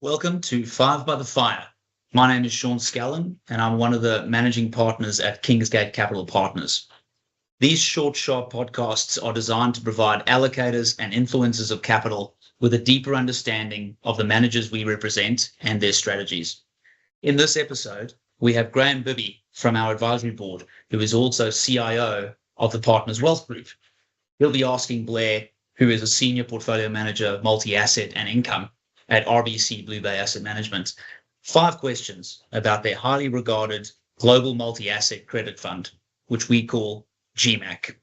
Welcome to Five by the Fire. My name is Sean Scallon, and I'm one of the managing partners at Kingsgate Capital Partners. These short, sharp podcasts are designed to provide allocators and influencers of capital with a deeper understanding of the managers we represent and their strategies. In this episode, we have Graeme Bibby from our advisory board, who is also CIO of the Partners Wealth Group. He'll be asking Blair, who is a senior portfolio manager of multi-asset and income at RBC BlueBay Asset Management, 5 questions about their highly regarded global multi-asset credit fund, which we call GMAC.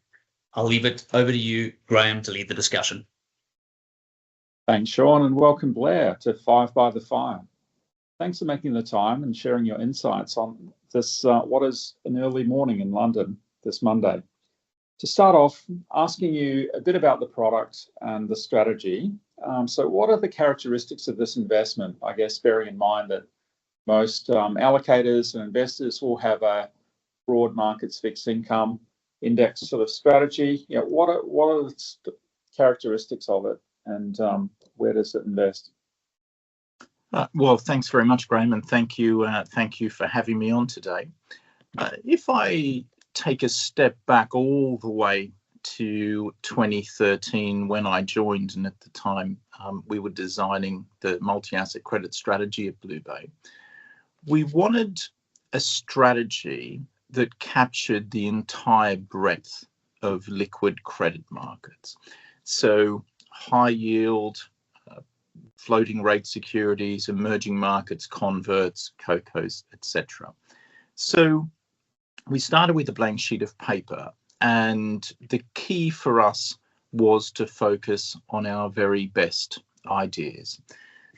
I'll leave it over to you, Graeme, to lead the discussion. Thanks, Sean, and welcome, Blair, to Five by the Fire. Thanks for making the time and sharing your insights on this, what is an early morning in London this Monday. To start off, asking you a bit about the product and the strategy. So what are the characteristics of this investment? I guess bearing in mind that most allocators and investors will have a broad markets fixed income index sort of strategy. What are the characteristics of it, and where does it invest? Well, thanks very much, Graeme, and thank you for having me on today. If I take a step back all the way to 2013 when I joined, and at the time we were designing the multi-asset credit strategy at BlueBay. We wanted a strategy that captured the entire breadth of liquid credit markets. So high yield, floating rate securities, emerging markets, converts, CoCos, etc. So we started with a blank sheet of paper, and the key for us was to focus on our very best ideas.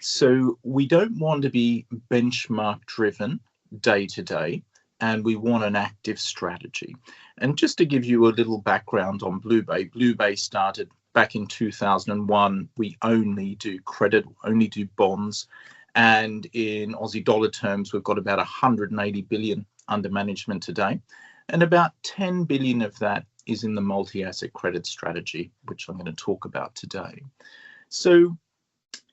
So we don't want to be benchmark driven day to day, and we want an active strategy. And just to give you a little background on BlueBay, BlueBay started back in 2001. We only do credit, only do bonds, and in Aussie dollar terms, we've got about 180 billion under management today, and about 10 billion of that is in the multi-asset credit strategy, which I'm going to talk about today. So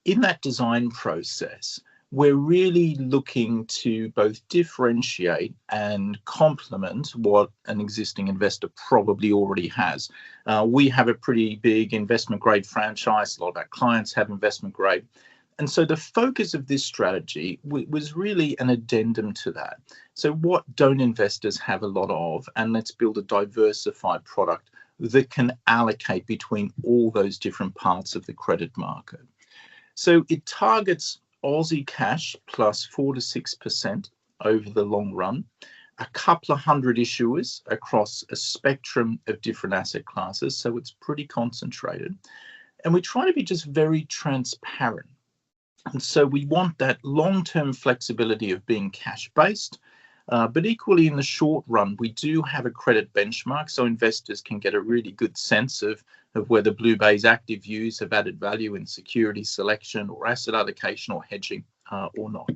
in that design process, we're really looking to both differentiate and complement what an existing investor probably already has. We have a pretty big investment grade franchise. A lot of our clients have investment grade. And so the focus of this strategy was really an addendum to that. So what don't investors have a lot of? And let's build a diversified product that can allocate between all those different parts of the credit market. So it targets Aussie cash plus 4 to 6% over the long run, a couple of hundred issuers across a spectrum of different asset classes. So it's pretty concentrated. And we try to be just very transparent. And so we want that long-term flexibility of being cash-based, but equally in the short run, we do have a credit benchmark so investors can get a really good sense of whether BlueBay's active views have added value in security selection or asset allocation or hedging or not.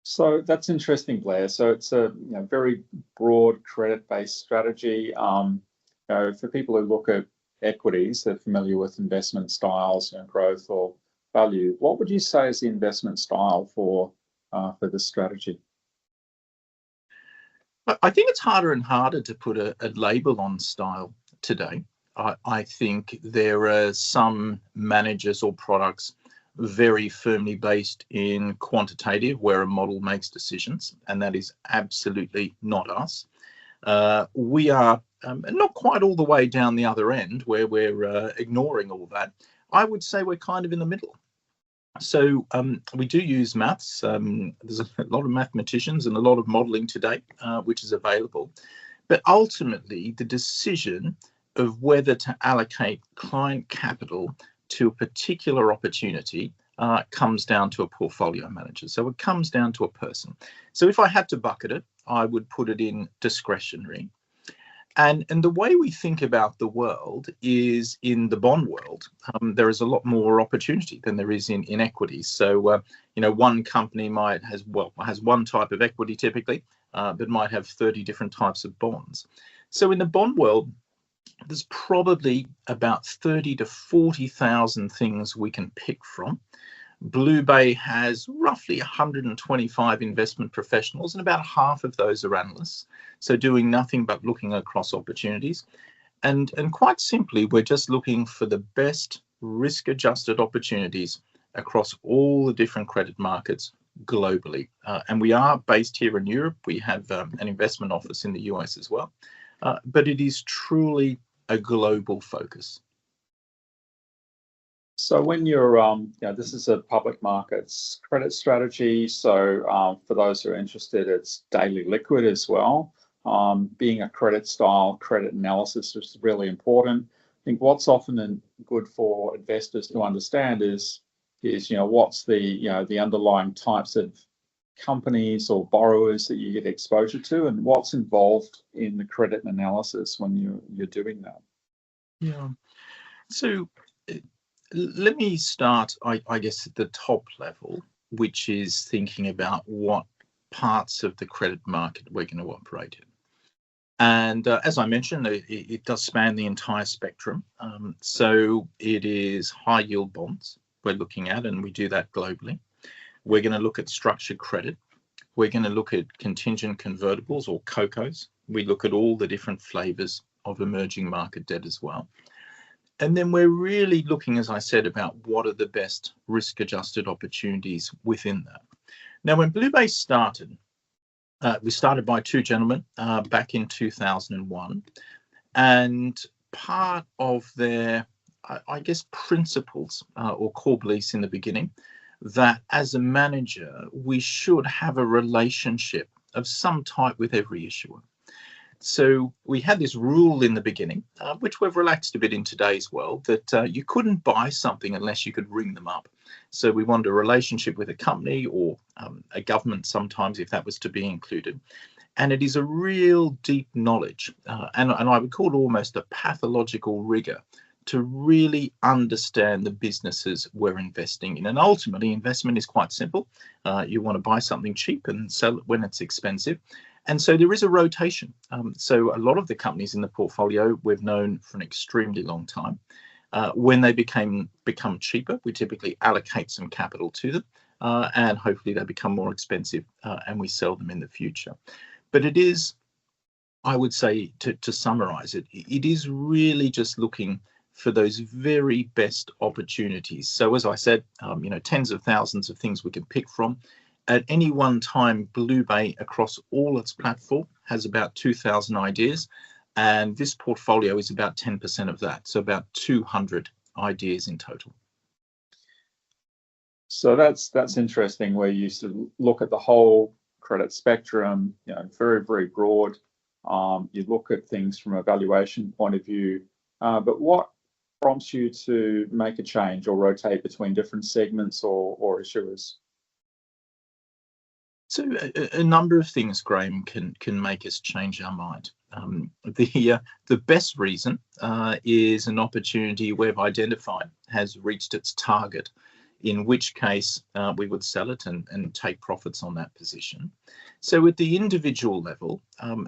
So that's interesting, Blair. So it's a very broad credit-based strategy. For people who look at equities, they're familiar with investment styles, growth or value. What would you say is the investment style for this strategy? I think it's harder and harder to put a label on style today. I think there are some managers or products very firmly based in quantitative, where a model makes decisions, and that is absolutely not us. We are not quite all the way down the other end where we're ignoring all that. I would say we're kind of in the middle. So we do use maths. There's a lot of mathematicians and a lot of modelling today, which is available. But ultimately, the decision of whether to allocate client capital to a particular opportunity comes down to a portfolio manager. So it comes down to a person. So if I had to bucket it, I would put it in discretionary. And the way we think about the world is in the bond world. There is a lot more opportunity than there is in equities. So, one company has one type of equity typically, but might have 30 different types of bonds. So in the bond world, there's probably about 30 to 40,000 things we can pick from. BlueBay has roughly 125 investment professionals, and about half of those are analysts, so doing nothing but looking across opportunities. And quite simply, we're just looking for the best risk-adjusted opportunities across all the different credit markets globally. And we are based here in Europe. We have an investment office in the US as well, but it is truly a global focus. So when you're, this is a public markets credit strategy. So for those who are interested, it's daily liquid as well. Being a credit style, credit analysis is really important. I think what's often good for investors to understand is what's the underlying types of companies or borrowers that you get exposure to, and what's involved in the credit analysis when you're doing that. Yeah. So let me start, I guess, at the top level, which is thinking about what parts of the credit market we're going to operate in. And as I mentioned, it does span the entire spectrum. So it is high yield bonds we're looking at, and we do that globally. We're going to look at structured credit. We're going to look at contingent convertibles or COCOs. We look at all the different flavors of emerging market debt as well. And then we're really looking, as I said, about what are the best risk-adjusted opportunities within that. Now, when BlueBay started, we started by two gentlemen back in 2001, and part of their, I guess, principles or core beliefs in the beginning, that as a manager, we should have a relationship of some type with every issuer. So we had this rule in the beginning, which we've relaxed a bit in today's world, that you couldn't buy something unless you could ring them up. So we wanted a relationship with a company or a government sometimes, if that was to be included. And it is a real deep knowledge, and I would call it almost a pathological rigor to really understand the businesses we're investing in. And ultimately, investment is quite simple. You want to buy something cheap and sell it when it's expensive. And so there is a rotation. So a lot of the companies in the portfolio we've known for an extremely long time. When they become cheaper, we typically allocate some capital to them, and hopefully they become more expensive and we sell them in the future. But it is, I would say, to summarize it, it is really just looking for those very best opportunities. So as I said, tens of thousands of things we can pick from. At any one time, BlueBay across all its platform has about 2,000 ideas, and this portfolio is about 10% of that, so about 200 ideas in total. So that's interesting, where you sort of look at the whole credit spectrum, very, very broad. You look at things from a valuation point of view, but what prompts you to make a change or rotate between different segments or issuers? So a number of things, Graeme, can make us change our mind. The best reason is an opportunity we've identified has reached its target, in which case we would sell it and take profits on that position. So at the individual level,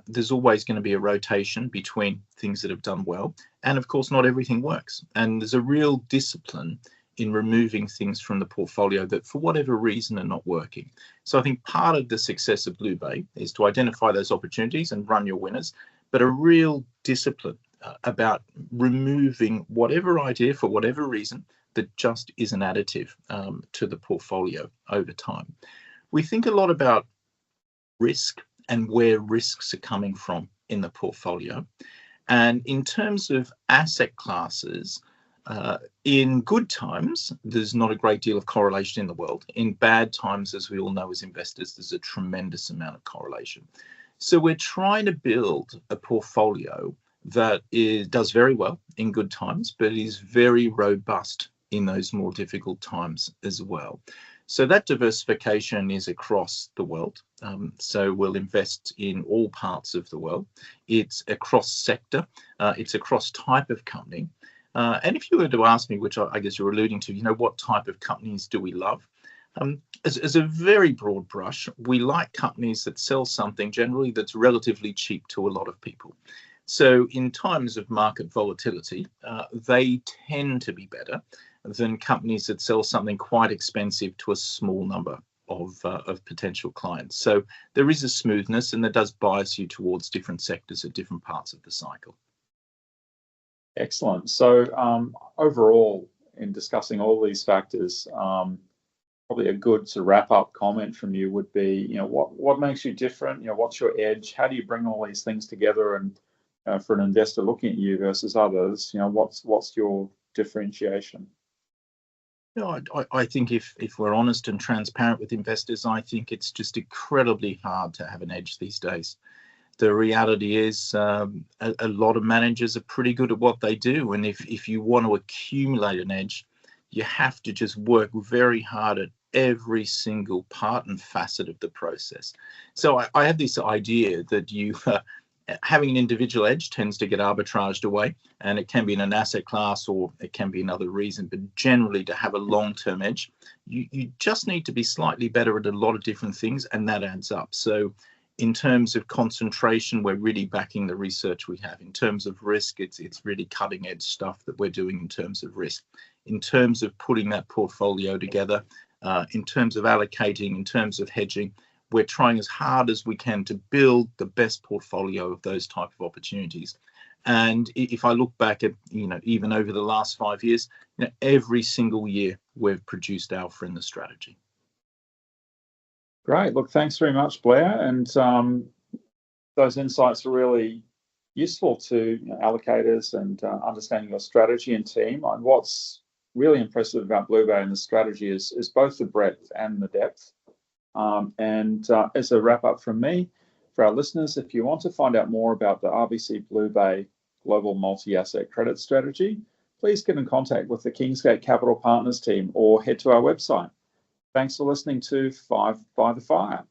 there's always going to be a rotation between things that have done well, and of course not everything works. And there's a real discipline in removing things from the portfolio that for whatever reason are not working. So I think part of the success of BlueBay is to identify those opportunities and run your winners, but a real discipline about removing whatever idea for whatever reason that just isn't additive to the portfolio over time. We think a lot about risk and where risks are coming from in the portfolio. And in terms of asset classes, in good times, there's not a great deal of correlation in the world. In bad times, as we all know as investors, there's a tremendous amount of correlation. So we're trying to build a portfolio that does very well in good times, but is very robust in those more difficult times as well. So that diversification is across the world. So we'll invest in all parts of the world. It's across sector. It's across type of company. And if you were to ask me, which I guess you're alluding to, what type of companies do we love? As a very broad brush, we like companies that sell something generally that's relatively cheap to a lot of people. So in times of market volatility, they tend to be better than companies that sell something quite expensive to a small number of potential clients. So there is a smoothness, and that does bias you towards different sectors at different parts of the cycle. Excellent. So overall, in discussing all these factors, probably a good to wrap up comment from you would be, what makes you different? What's your edge? How do you bring all these things together? And for an investor looking at you versus others, what's your differentiation? I think if we're honest and transparent with investors, I think it's just incredibly hard to have an edge these days. The reality is a lot of managers are pretty good at what they do. And if you want to accumulate an edge, you have to just work very hard at every single part and facet of the process. So I have this idea that having an individual edge tends to get arbitraged away, and it can be in an asset class or it can be another reason, but generally to have a long-term edge, you just need to be slightly better at a lot of different things, and that adds up. So in terms of concentration, we're really backing the research we have. In terms of risk, it's really cutting edge stuff that we're doing in terms of risk. In terms of putting that portfolio together, in terms of allocating, in terms of hedging, we're trying as hard as we can to build the best portfolio of those type of opportunities. And if I look back at, even over the last 5 years, every single year we've produced alpha in the strategy. Great. Look, thanks very much, Blair. And those insights are really useful to allocators and understanding your strategy and team. And what's really impressive about BlueBay and the strategy is both the breadth and the depth. And as a wrap up from me, for our listeners, if you want to find out more about the RBC BlueBay Global Multi-Asset Credit Strategy, please get in contact with the Kingsgate Capital Partners team or head to our website. Thanks for listening to 5 by the Fire.